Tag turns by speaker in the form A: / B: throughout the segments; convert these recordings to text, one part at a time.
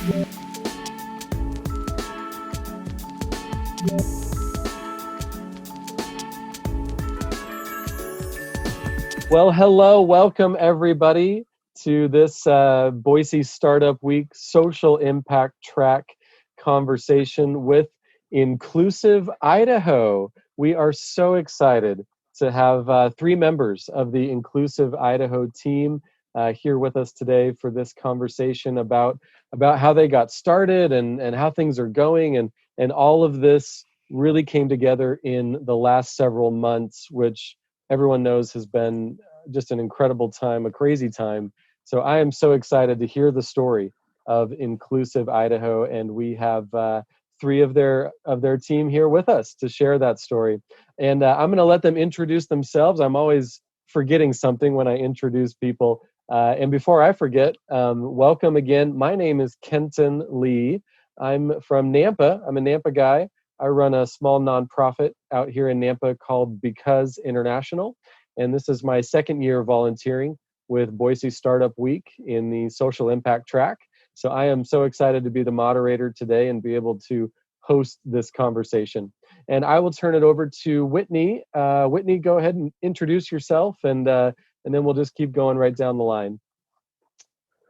A: Well, hello, welcome everybody to this Boise Startup Week social impact track conversation with Inclusive Idaho. We are so excited to have three members of the Inclusive Idaho team here with us today for this conversation about how they got started and how things are going, and all of this really came together in the last several months, which everyone knows has been just an incredible time, a crazy time. So I am so excited to hear the story of Inclusive Idaho, and we have three of their team here with us to share that story. And I'm going to let them introduce themselves. I'm always forgetting something when I introduce people. And before I forget, welcome again. My name is Kenton Lee. I'm from Nampa. I'm a Nampa guy. I run a small nonprofit out here in Nampa called Because International. And this is my second year volunteering with Boise Startup Week in the social impact track. So I am so excited to be the moderator today and be able to host this conversation. And I will turn it over to Whitney. Whitney, go ahead and introduce yourself, and then we'll just keep going right down the line.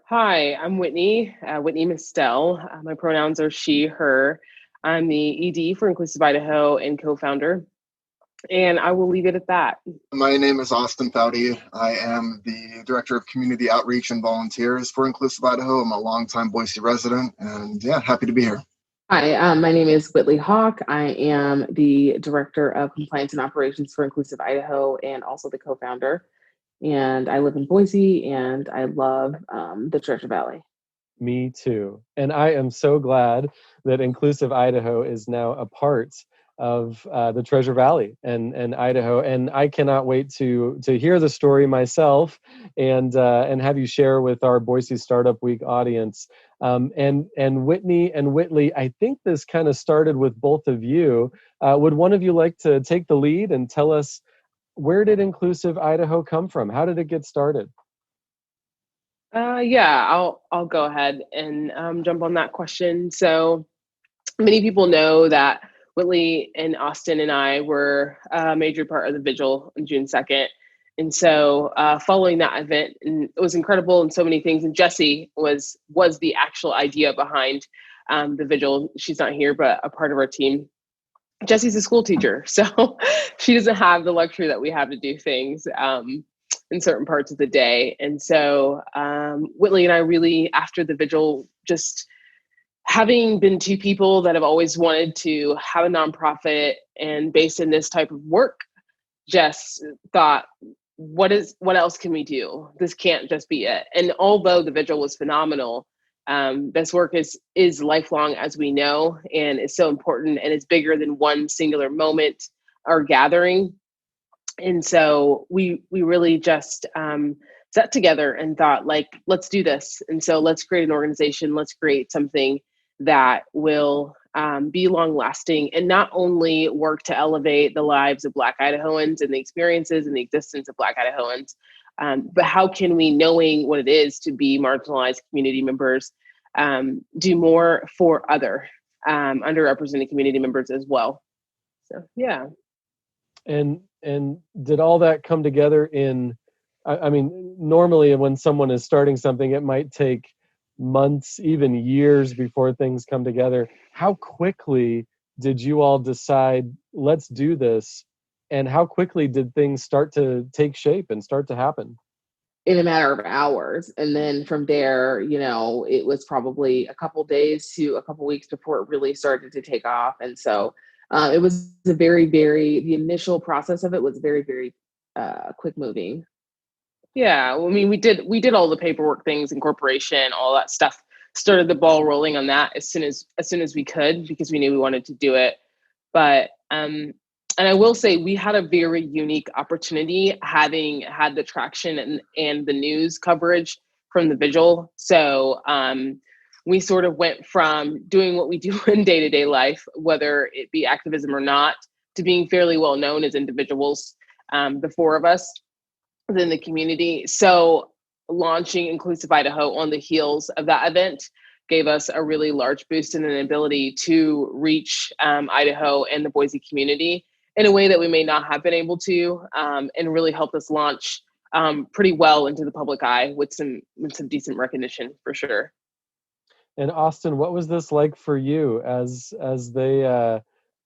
B: Hi, I'm Whitney, Whitney Mistel. My pronouns are she, her. I'm the ED for Inclusive Idaho and co-founder, and I will leave it at that.
C: My name is Austin Foudy. I am the Director of Community Outreach and Volunteers for Inclusive Idaho. I'm a longtime Boise resident, and happy to be here.
D: Hi, my name is Whitley Hawk. I am the Director of Compliance and Operations for Inclusive Idaho and also the co-founder. And I live in Boise, and I love the Treasure Valley.
A: Me too. And I am so glad that Inclusive Idaho is now a part of the Treasure Valley and Idaho. And I cannot wait to hear the story myself and have you share with our Boise Startup Week audience. And Whitney and Whitley, I think this kind of started with both of you. Would one of you like to take the lead and tell us, where did Inclusive Idaho come from? How did it get started?
B: I'll go ahead and jump on that question. So many people know that Whitley and Austin and I were a major part of the vigil on June 2nd. And so following that event, and it was incredible in so many things. And Jessie was the actual idea behind the vigil. She's not here, but a part of our team. Jessie's a school teacher, so she doesn't have the luxury that we have to do things in certain parts of the day. And so Whitley and I really, after the vigil, just having been two people that have always wanted to have a nonprofit and based in this type of work, just thought, what else can we do? This can't just be it. And although the vigil was phenomenal, this work is lifelong, as we know, and is so important, and it's bigger than one singular moment or gathering. And so we really just sat together and thought, like, let's do this. And so let's create an organization. Let's create something that will be long lasting and not only work to elevate the lives of Black Idahoans and the experiences and the existence of Black Idahoans, but how can we, knowing what it is to be marginalized community members, do more for other underrepresented community members as well? So, yeah.
A: And did all that come together in, I mean, normally when someone is starting something, it might take months, even years before things come together. How quickly did you all decide, let's do this? And how quickly did things start to take shape and start to happen?
D: In a matter of hours. And then from there, it was probably a couple days to a couple weeks before it really started to take off. And so it was the initial process of it was very, very quick moving.
B: Yeah, I mean, we did all the paperwork things, incorporation, all that stuff. Started the ball rolling on that as soon as we could, because we knew we wanted to do it. But and I will say we had a very unique opportunity, having had the traction and the news coverage from the vigil. So we sort of went from doing what we do in day-to-day life, whether it be activism or not, to being fairly well known as individuals, the four of us within the community. So launching Inclusive Idaho on the heels of that event gave us a really large boost in an ability to reach Idaho and the Boise community in a way that we may not have been able to, and really helped us launch pretty well into the public eye with some decent recognition for sure.
A: And Austin, what was this like for you as they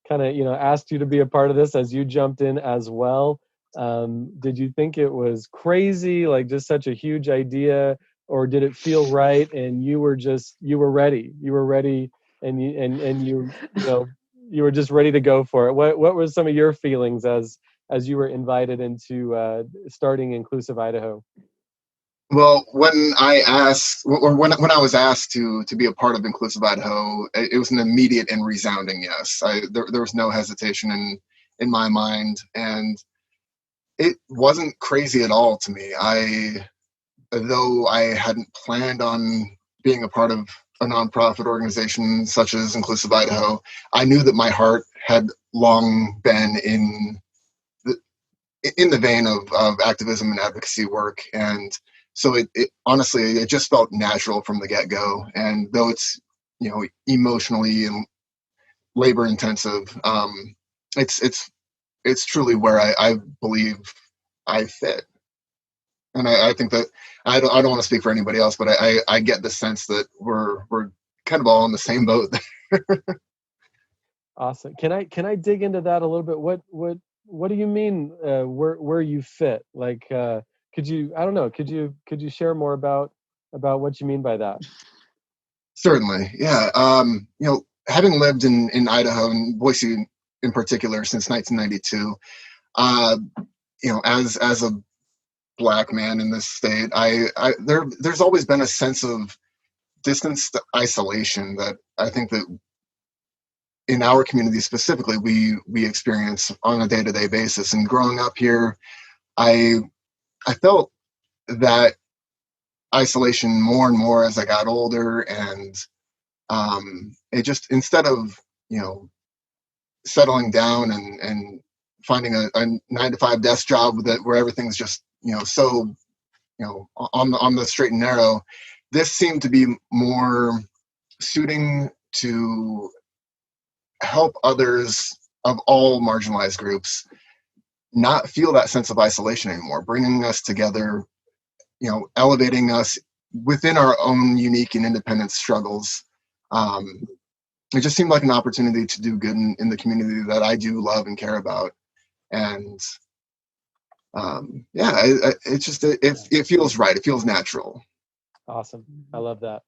A: kind of asked you to be a part of this, as you jumped in as well? Did you think it was crazy, like just such a huge idea, or did it feel right and you were ready, and you were just ready to go for it? What were some of your feelings as you were invited into starting Inclusive Idaho?
C: Well, when I was asked to be a part of Inclusive Idaho, it was an immediate and resounding yes. There was no hesitation in my mind, and it wasn't crazy at all to me. Though I hadn't planned on being a part of a nonprofit organization such as Inclusive Idaho, I knew that my heart had long been in the vein of activism and advocacy work, and so it honestly, it just felt natural from the get-go. And though it's emotionally and labor intensive, it's truly where I believe I fit. And I think that I don't want to speak for anybody else, but I get the sense that we're kind of all in the same boat.
A: Awesome. Can I dig into that a little bit? What do you mean where you fit? Like could you share more about what you mean by that?
C: Certainly, yeah. Having lived in Idaho and Boise in particular since 1992, as a Black man in this state, there's always been a sense of distanced isolation that I think that in our community specifically we experience on a day-to-day basis. And growing up here, I felt that isolation more and more as I got older, and it just, instead of settling down and finding a 9-to-5 desk job where everything's just so on the straight and narrow, this seemed to be more suiting to help others of all marginalized groups not feel that sense of isolation anymore, bringing us together, elevating us within our own unique and independent struggles. It just seemed like an opportunity to do good in the community that I do love and care about. And it feels right. It feels natural.
A: Awesome. I love that.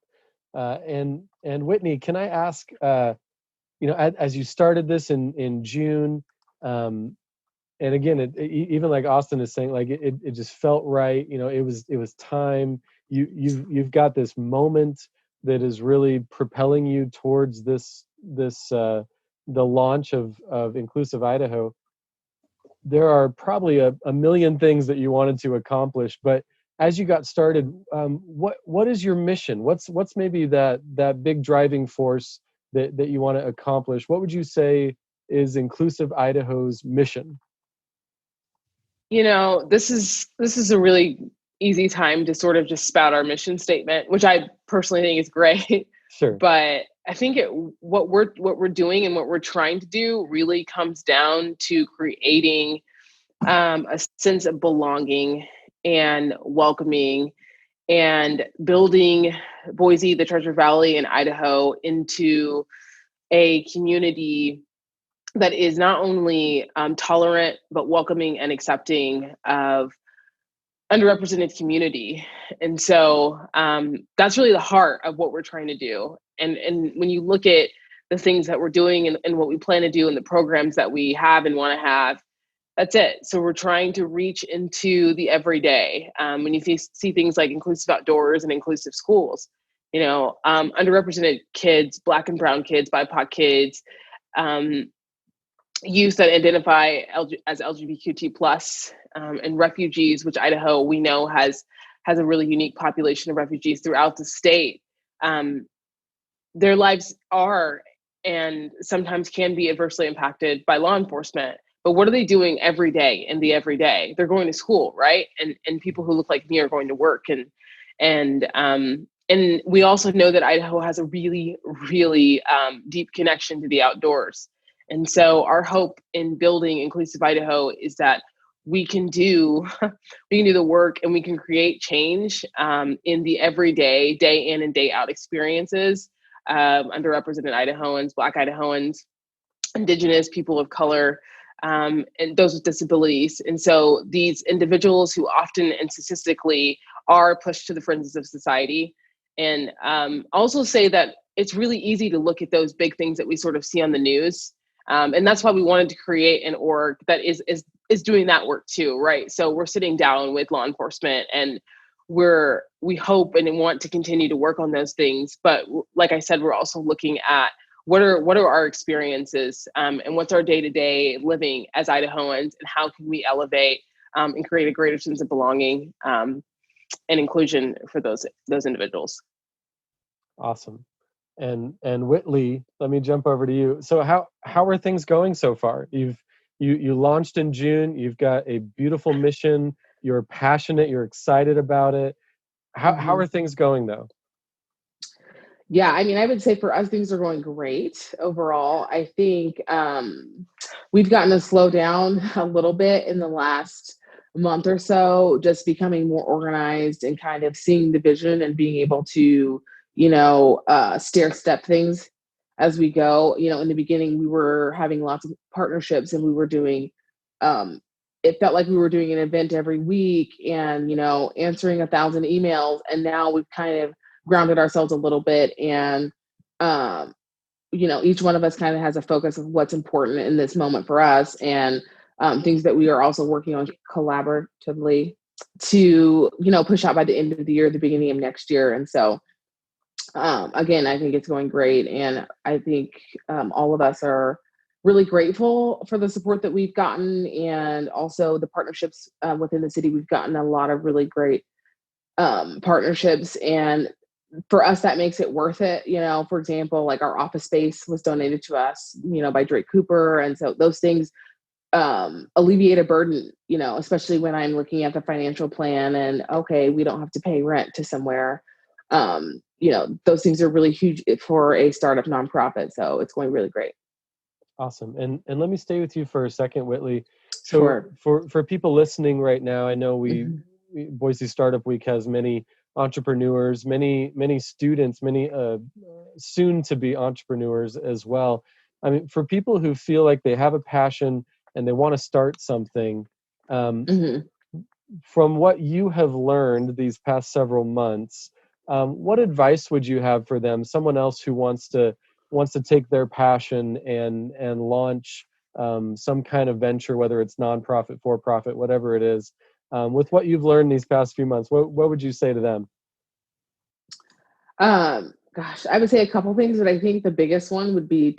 A: And Whitney, can I ask, as you started this in June, and again, even like Austin is saying, like it just felt right. It was time. You've got this moment that is really propelling you towards this the launch of Inclusive Idaho. There are probably a million things that you wanted to accomplish, but as you got started, what is your mission? What's maybe that big driving force that you want to accomplish? What would you say is Inclusive Idaho's mission?
B: This is a really easy time to sort of just spout our mission statement, which I personally think is great.
A: Sure.
B: But I think what we're doing and what we're trying to do really comes down to creating a sense of belonging and welcoming, and building Boise, the Treasure Valley, and Idaho into a community that is not only tolerant, but welcoming and accepting of underrepresented community. And so that's really the heart of what we're trying to do. And when you look at the things that we're doing and what we plan to do and the programs that we have and want to have, that's it. So we're trying to reach into the everyday. When you see things like inclusive outdoors and inclusive schools, underrepresented kids, Black and brown kids, BIPOC kids, youth that identify as LGBTQ plus, and refugees, which Idaho we know has a really unique population of refugees throughout the state. Their lives are and sometimes can be adversely impacted by law enforcement. But what are they doing every day in the everyday? They're going to school, right? And people who look like me are going to work, and And we also know that Idaho has a really, really deep connection to the outdoors. And so our hope in building Inclusive Idaho is that we can do the work and we can create change in the everyday, day in and day out experiences underrepresented Idahoans, Black Idahoans, Indigenous, people of color, and those with disabilities. And so these individuals who often and statistically are pushed to the fringes of society. And also say that it's really easy to look at those big things that we sort of see on the news. And that's why we wanted to create an org that is doing that work too, right? So we're sitting down with law enforcement, and we hope and want to continue to work on those things. But like I said, we're also looking at what are our experiences and what's our day-to-day living as Idahoans, and how can we elevate and create a greater sense of belonging and inclusion for those individuals.
A: Awesome. And Whitley, let me jump over to you. So how are things going so far? You launched in June. You've got a beautiful mission. You're passionate. You're excited about it. How are things going though?
D: Yeah, I mean, I would say for us, things are going great overall. I think we've gotten to slow down a little bit in the last month or so, just becoming more organized and kind of seeing the vision and being able to, stair step things as we go. In the beginning, we were having lots of partnerships, and we were doing, it felt like we were doing an event every week and, answering 1,000 emails. And now we've kind of grounded ourselves a little bit, and each one of us kind of has a focus of what's important in this moment for us, and things that we are also working on collaboratively to push out by the end of the year, the beginning of next year. And so again, I think it's going great, and I think all of us are really grateful for the support that we've gotten, and also the partnerships within the city. We've gotten a lot of really great partnerships, and for us, that makes it worth it. For example, like our office space was donated to us, by Drake Cooper. And so those things alleviate a burden, especially when I'm looking at the financial plan and, okay, we don't have to pay rent to somewhere. Those things are really huge for a startup nonprofit. So it's going really great.
A: Awesome. And let me stay with you for a second, Whitley. So
D: Sure.
A: for people listening right now, I know Boise Startup Week has many entrepreneurs, many students, many soon to be entrepreneurs as well. I mean, for people who feel like they have a passion and they want to start something, from what you have learned these past several months, what advice would you have for them? Someone else who wants to take their passion and launch some kind of venture, whether it's nonprofit, for-profit, whatever it is. With what you've learned these past few months, what would you say to them?
D: Gosh, I would say a couple things, but I think the biggest one would be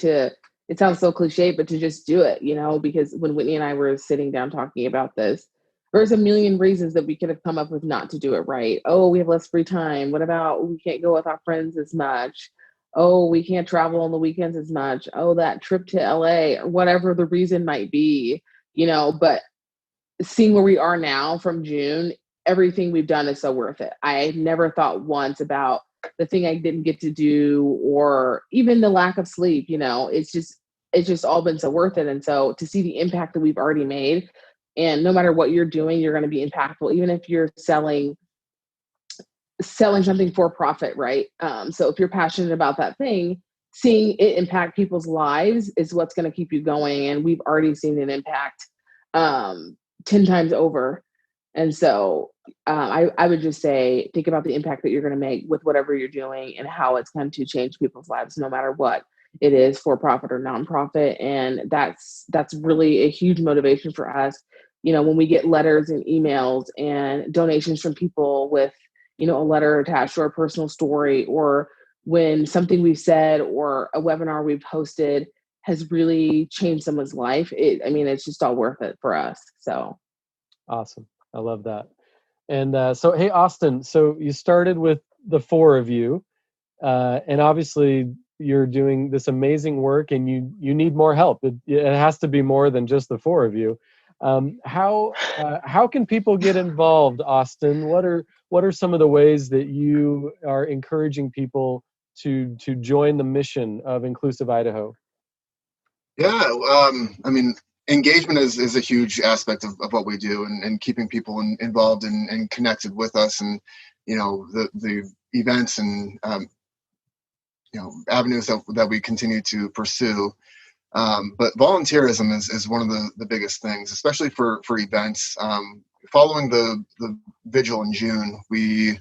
D: it sounds so cliche, but to just do it, because when Whitney and I were sitting down talking about this, there's a million reasons that we could have come up with not to do it, right? Oh, we have less free time. What about we can't go with our friends as much? Oh, we can't travel on the weekends as much. Oh, that trip to LA, or whatever the reason might be, but seeing where we are now from June, everything we've done is so worth it. I never thought once about the thing I didn't get to do, or even the lack of sleep. It's just all been so worth it. And so to see the impact that we've already made, and no matter what you're doing, you're going to be impactful, even if you're selling something for profit, right? So if you're passionate about that thing, seeing it impact people's lives is what's going to keep you going. And we've already seen an impact 10 times over. And so I would just say, think about the impact that you're going to make with whatever you're doing, and how it's going to change people's lives, no matter what it is, for profit or nonprofit. And that's really a huge motivation for us. When we get letters and emails and donations from people with, a letter attached to our personal story, or when something we've said or a webinar we've hosted has really changed someone's life, it's just all worth it for us. So
A: awesome. I love that. And so, hey, Austin, so you started with the four of you, and obviously you're doing this amazing work, and you need more help. It has to be more than just the four of you. How can people get involved, Austin? What are some of the ways that you are encouraging people to join the mission of Inclusive Idaho?
C: Yeah, I mean, engagement is a huge aspect of what we do, and keeping people involved and connected with us, and the events and avenues that we continue to pursue. But volunteerism is one of the biggest things, especially for events. Following the vigil in June, we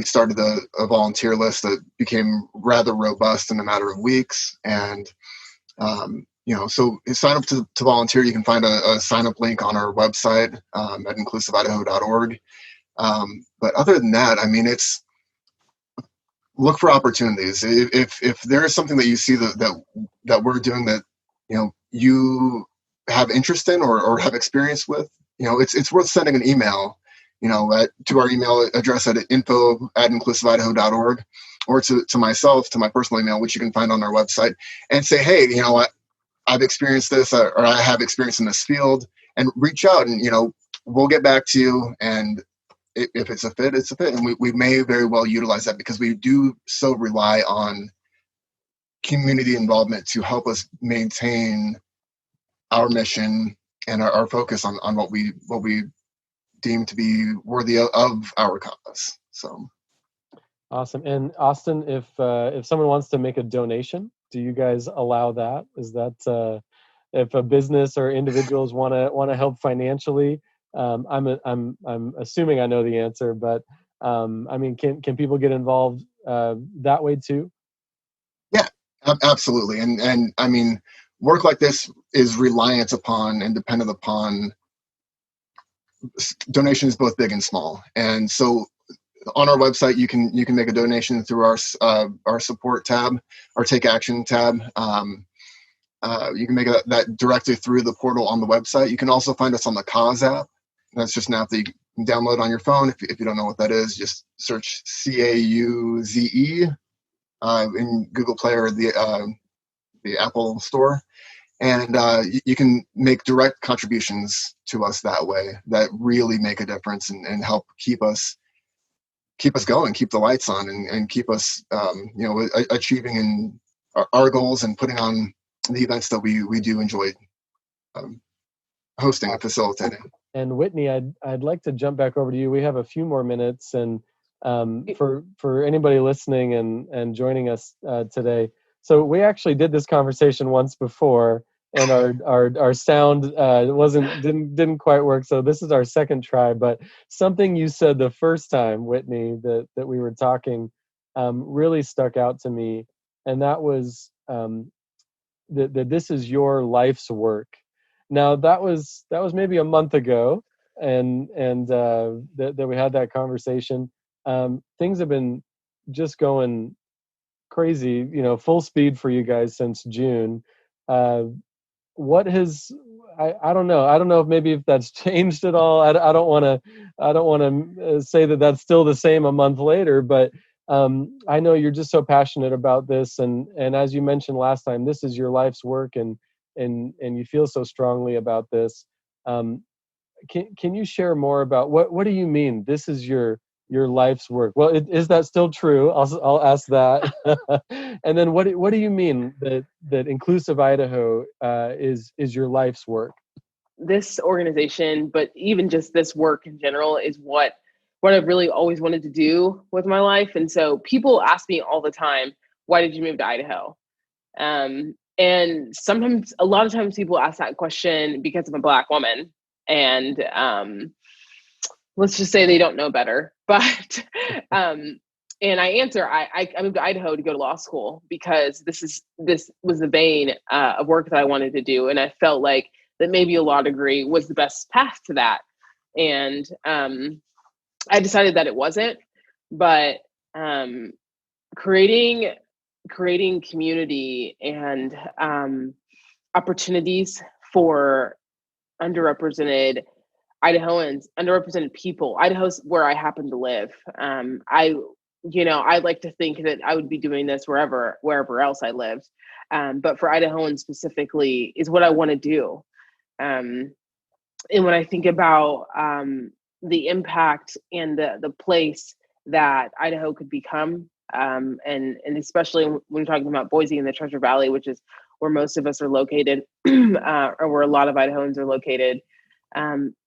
C: started a volunteer list that became rather robust in a matter of weeks. And so sign up to volunteer. You can find a sign up link on our website at inclusiveidaho.org. But other than that, I mean, it's look for opportunities. If there is something that you see that we're doing that you have interest in or have experience with, it's worth sending an email, to our email address at info@inclusiveidaho.org, or to myself, to my personal email, which you can find on our website, and say, hey, I've experienced this, or I have experience in this field, and reach out, and we'll get back to you. And if it's a fit, it's a fit, and we may very well utilize that, because we do so rely on community involvement to help us maintain our mission and our focus on what we deem to be worthy of our cause. So
A: awesome. And Austin, if someone wants to make a donation, do you guys allow that? Is that if a business or individuals want to help financially? I'm assuming I know the answer, but I mean, can people get involved that way too?
C: Yeah, absolutely. And I mean, work like this is reliant upon and dependent upon donations, both big and small. And so on our website, you can make a donation through our support tab, our take action tab. You can make that directly through the portal on the website. You can also find us on the Cause app. That's just an app that you can download on your phone. If you don't know what that is, just search CAUZE in Google Play or the Apple Store, and you can make direct contributions to us that way. That really make a difference and help keep us going, keep the lights on, and keep us achieving in our goals and putting on the events that we do enjoy hosting and facilitating.
A: And Whitney, I'd like to jump back over to you. We have a few more minutes, and for anybody listening and joining us today. So we actually did this conversation once before, and our sound didn't quite work. So this is our second try. But something you said the first time, Whitney, that we were talking, really stuck out to me, and that was that this is your life's work. Now that was maybe a month ago, and that we had that conversation. Things have been just going crazy, full speed for you guys since June. What has I don't know. I don't know if that's changed at all. I don't want to say that that's still the same a month later, but I know you're just so passionate about this, and as you mentioned last time, this is your life's work, and you feel so strongly about this. Can you share more about what do you mean this is your life's work? Well, is that still true? I'll ask that. And then what do you mean that Inclusive Idaho is your life's work?
B: This organization, but even just this work in general, is what I've really always wanted to do with my life. And so people ask me all the time, why did you move to Idaho? And a lot of times people ask that question because I'm a Black woman, and let's just say they don't know better. But and I answer, I moved to Idaho to go to law school because this was the vein of work that I wanted to do, and I felt like that maybe a law degree was the best path to that. And I decided that it wasn't, but creating community and opportunities for underrepresented Idahoans, underrepresented people. Idaho's where I happen to live. I like to think that I would be doing this wherever else I lived. But for Idahoans specifically is what I want to do. and when I think about the impact and the place that Idaho could become, and especially when we're talking about Boise and the Treasure Valley, which is where most of us are located, or where a lot of Idahoans are located,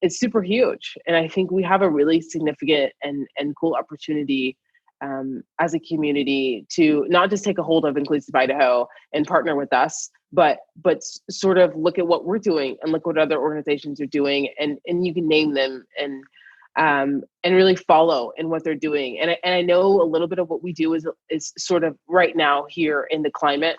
B: it's super huge. And I think we have a really significant and cool opportunity as a community to not just take a hold of Inclusive Idaho and partner with us, but sort of look at what we're doing and look what other organizations are doing, and you can name them, and really follow in what they're doing. And I know a little bit of what we do is sort of right now here in the climate,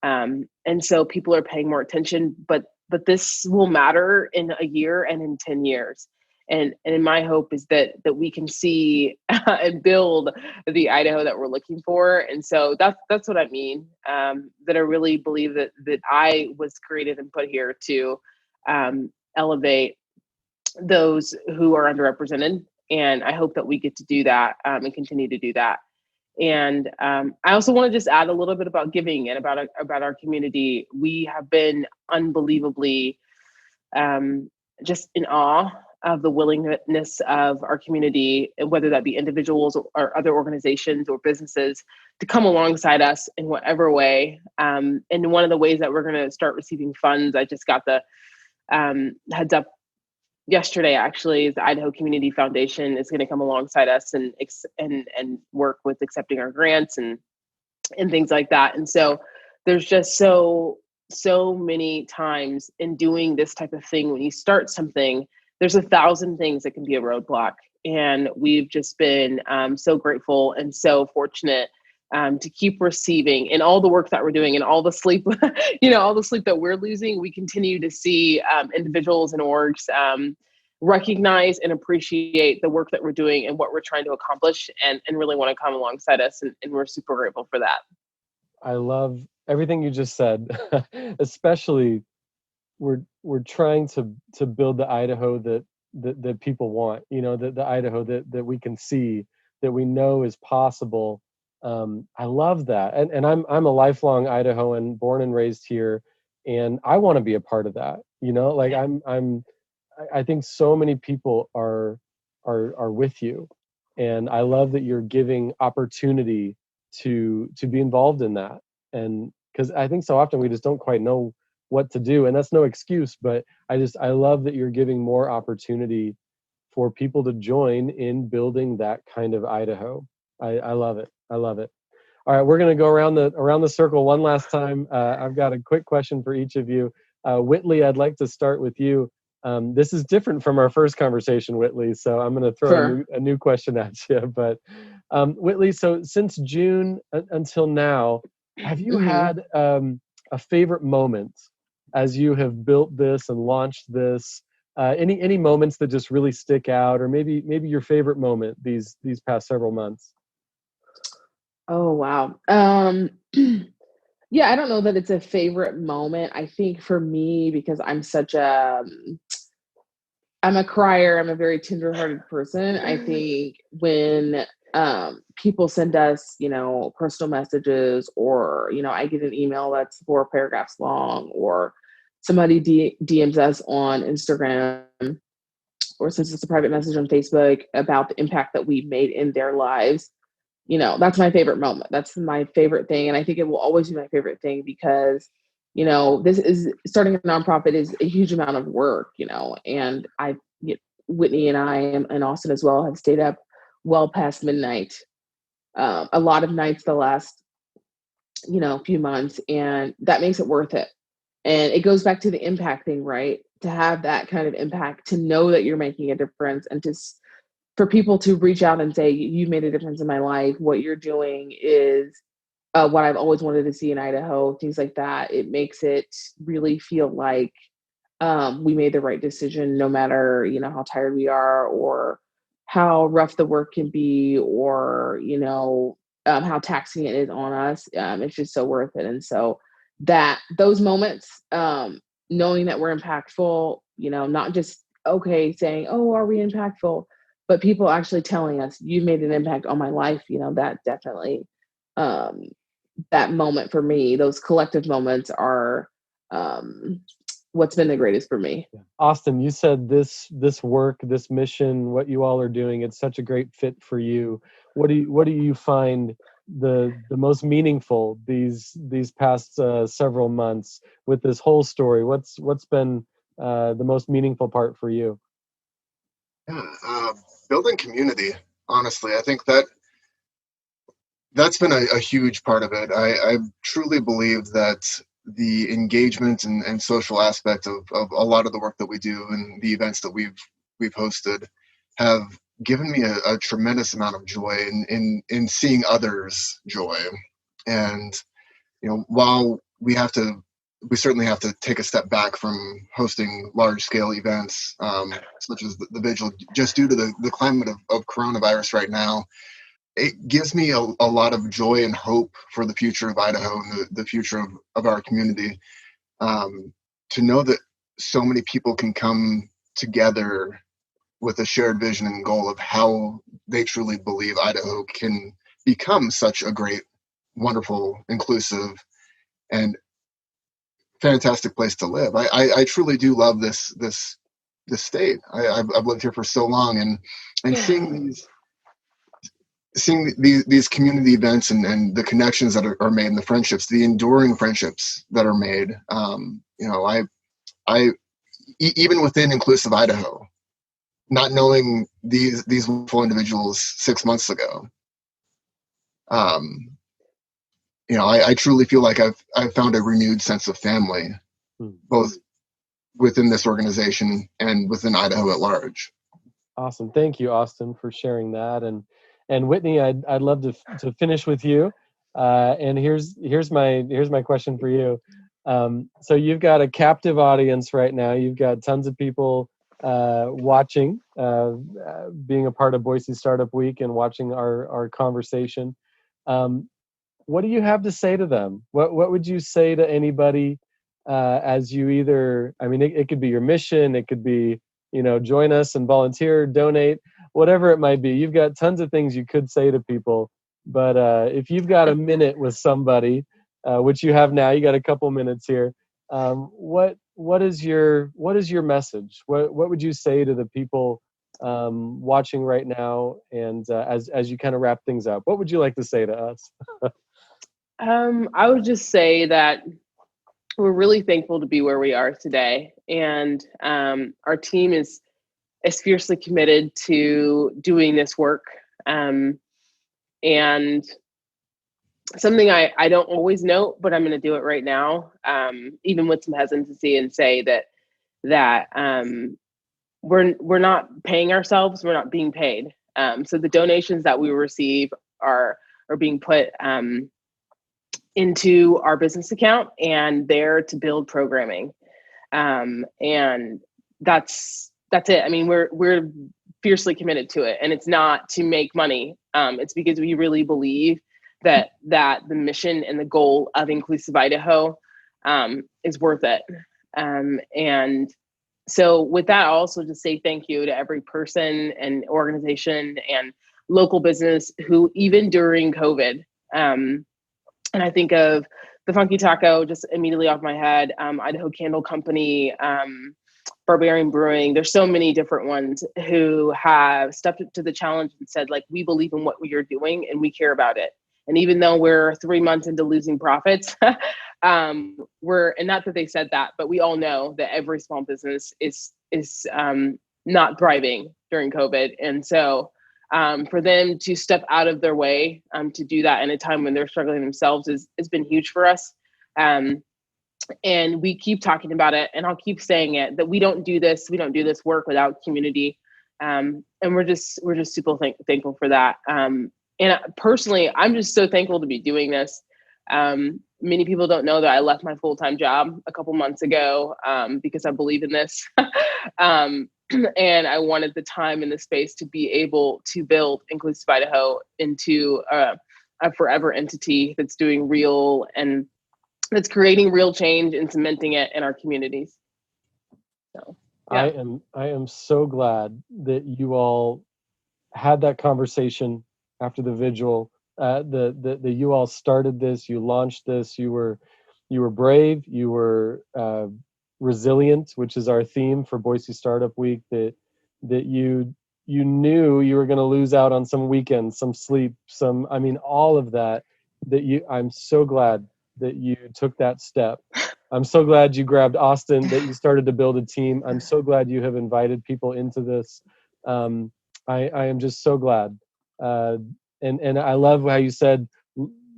B: and so people are paying more attention, but this will matter in a year and in 10 years. And my hope is that we can see and build the Idaho that we're looking for. And so that's what I mean. That I really believe that I was created and put here to elevate those who are underrepresented. And I hope that we get to do that, and continue to do that. And I also want to just add a little bit about giving and about our community. We have been unbelievably just in awe of the willingness of our community, whether that be individuals or other organizations or businesses, to come alongside us in whatever way. And one of the ways that we're going to start receiving funds, I just got the heads up yesterday, actually, is the Idaho Community Foundation is going to come alongside us and work with accepting our grants and things like that. And so there's just so many times in doing this type of thing, when you start something, there's 1,000 things that can be a roadblock. And we've just been so grateful and so fortunate to keep receiving, and all the work that we're doing and all the sleep, all the sleep that we're losing, we continue to see individuals and orgs recognize and appreciate the work that we're doing and what we're trying to accomplish, and really want to come alongside us. And we're super grateful for that.
A: I love everything you just said, especially we're trying to build the Idaho that people want, the Idaho that we can see, that we know is possible. I love that. And I'm a lifelong Idahoan, born and raised here, and I want to be a part of that. Like I think so many people are with you, and I love that you're giving opportunity to be involved in that. And because I think so often we just don't quite know what to do, and that's no excuse, but I love that you're giving more opportunity for people to join in building that kind of Idaho. I love it. I love it. All right, we're going to go around the circle one last time. I've got a quick question for each of you. Whitley, I'd like to start with you. This is different from our first conversation, Whitley, so I'm going to throw
D: Sure.
A: a new question at you. But Whitley, so since June until now, have you had a favorite moment as you have built this and launched this? Any moments that just really stick out, or maybe your favorite moment these past several months?
D: Oh, wow. Yeah, I don't know that it's a favorite moment. I think for me, because I'm a crier, I'm a very tenderhearted person. I think when people send us, personal messages, or, I get an email that's 4 paragraphs long, or somebody DMs us on Instagram, or sends us a private message on Facebook about the impact that we've made in their lives, that's my favorite moment. That's my favorite thing. And I think it will always be my favorite thing because, this is starting a nonprofit is a huge amount of work, and Whitney and I and Austin as well have stayed up well past midnight, a lot of nights the last, few months, and that makes it worth it. And it goes back to the impact thing, right? To have that kind of impact, to know that you're making a difference, and for people to reach out and say, you've made a difference in my life. What you're doing is what I've always wanted to see in Idaho, things like that. It makes it really feel like we made the right decision, no matter, how tired we are, or how rough the work can be, or, how taxing it is on us. It's just so worth it. And so those moments, knowing that we're impactful, not just, saying, oh, are we impactful? But people actually telling us, you made an impact on my life, that definitely, that moment for me, those collective moments are what's been the greatest for me.
A: Austin, you said this work, this mission, what you all are doing, it's such a great fit for you. What do you find the most meaningful these past several months with this whole story? What's been the most meaningful part for you?
C: Yeah, building community. Honestly, I think that's been a huge part of it. I truly believe that the engagement and social aspect of a lot of the work that we do and the events that we've hosted have given me a tremendous amount of joy in seeing others' joy. And while we certainly have to take a step back from hosting large scale events, such as the vigil, just due to the climate of coronavirus right now. It gives me a lot of joy and hope for the future of Idaho and the future of our community, to know that so many people can come together with a shared vision and goal of how they truly believe Idaho can become such a great, wonderful, inclusive, and fantastic place to live. I truly do love this state. I've lived here for so long, and seeing these community events and the connections that are made and the friendships, the enduring friendships that are made. Even within Inclusive Idaho, not knowing these wonderful individuals 6 months ago, I truly feel like I've found a renewed sense of family, both within this organization and within Idaho at large.
A: Awesome. Thank you, Austin, for sharing that. And Whitney, I'd love to finish with you. And here's my question for you. So you've got a captive audience right now. You've got tons of people watching, being a part of Boise Startup Week and watching our conversation. What do you have to say to them? What would you say to anybody as you either? I mean, it could be your mission. It could be, join us and volunteer, donate, whatever it might be. You've got tons of things you could say to people, but if you've got a minute with somebody, which you have now, you got a couple minutes here. What is your message? What would you say to the people watching right now? And as you kind of wrap things up, what would you like to say to us?
B: I would just say that we're really thankful to be where we are today, and our team is fiercely committed to doing this work. And something I don't always note, but I'm going to do it right now, even with some hesitancy, and say that we're not paying ourselves, we're not being paid. So the donations that we receive are being put into our business account, and there to build programming. And that's it. I mean, we're fiercely committed to it, and it's not to make money. It's because we really believe that the mission and the goal of Inclusive Idaho is worth it. And so with that, I'll also just say thank you to every person and organization and local business who, even during COVID, and I think of the Funky Taco just immediately off my head, Idaho Candle Company, Barbarian Brewing. There's so many different ones who have stepped up to the challenge and said, like, we believe in what you're doing and we care about it. And even though we're 3 months into losing profits, and not that they said that, but we all know that every small business is not thriving during COVID. And so for them to step out of their way to do that in a time when they're struggling themselves has been huge for us. And we keep talking about it, and I'll keep saying it, that we don't do this work without community. And we're just super thankful for that. And personally, I'm just so thankful to be doing this. Many people don't know that I left my full-time job a couple months ago because I believe in this. And I wanted the time and the space to be able to build Inclusive Idaho into a forever entity that's doing real and that's creating real change and cementing it in our communities. So, yeah.
A: I am so glad that you all had that conversation after the vigil. That you all started this, you launched this, you were brave, you were resilient, which is our theme for Boise Startup Week, that you knew you were going to lose out on some weekends, some sleep, all of that, I'm so glad that you took that step. I'm so glad you grabbed Austin, that you started to build a team. I'm so glad you have invited people into this. I am just so glad. And I love how you said,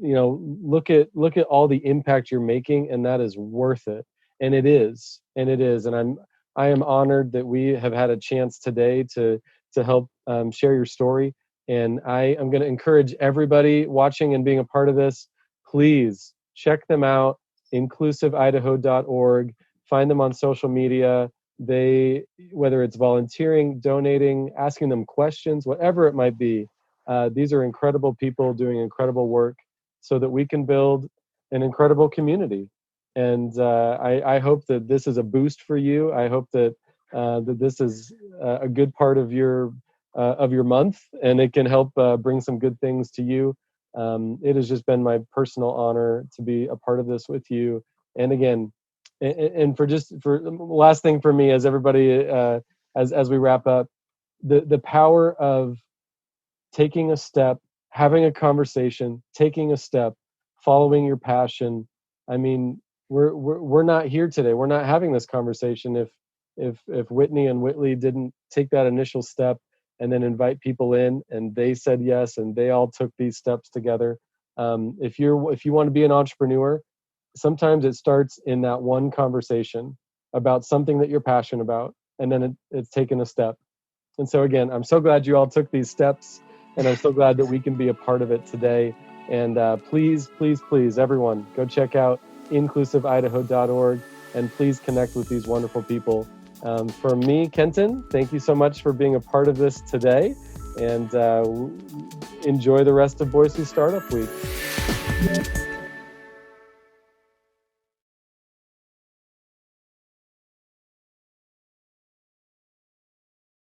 A: look at all the impact you're making, and that is worth it. And it is. And I am honored that we have had a chance today to help share your story. And I am going to encourage everybody watching and being a part of this, please check them out, inclusiveidaho.org. Find them on social media. Whether it's volunteering, donating, asking them questions, whatever it might be, these are incredible people doing incredible work so that we can build an incredible community. And I hope that this is a boost for you. I hope that this is a good part of your month, and it can help bring some good things to you. It has just been my personal honor to be a part of this with you. And again, and for last thing for me, as everybody, as we wrap up, the power of taking a step, having a conversation, taking a step, following your passion. I mean, we're not here today. We're not having this conversation if Whitney and Whitley didn't take that initial step and then invite people in, and they said yes, and they all took these steps together. If you want to be an entrepreneur, sometimes it starts in that one conversation about something that you're passionate about, and then it's taken a step. And so again, I'm so glad you all took these steps, and I'm so glad that we can be a part of it today. And please, everyone, go check out inclusiveidaho.org, and please connect with these wonderful people. For me, Kenton, thank you so much for being a part of this today, and enjoy the rest of Boise Startup Week.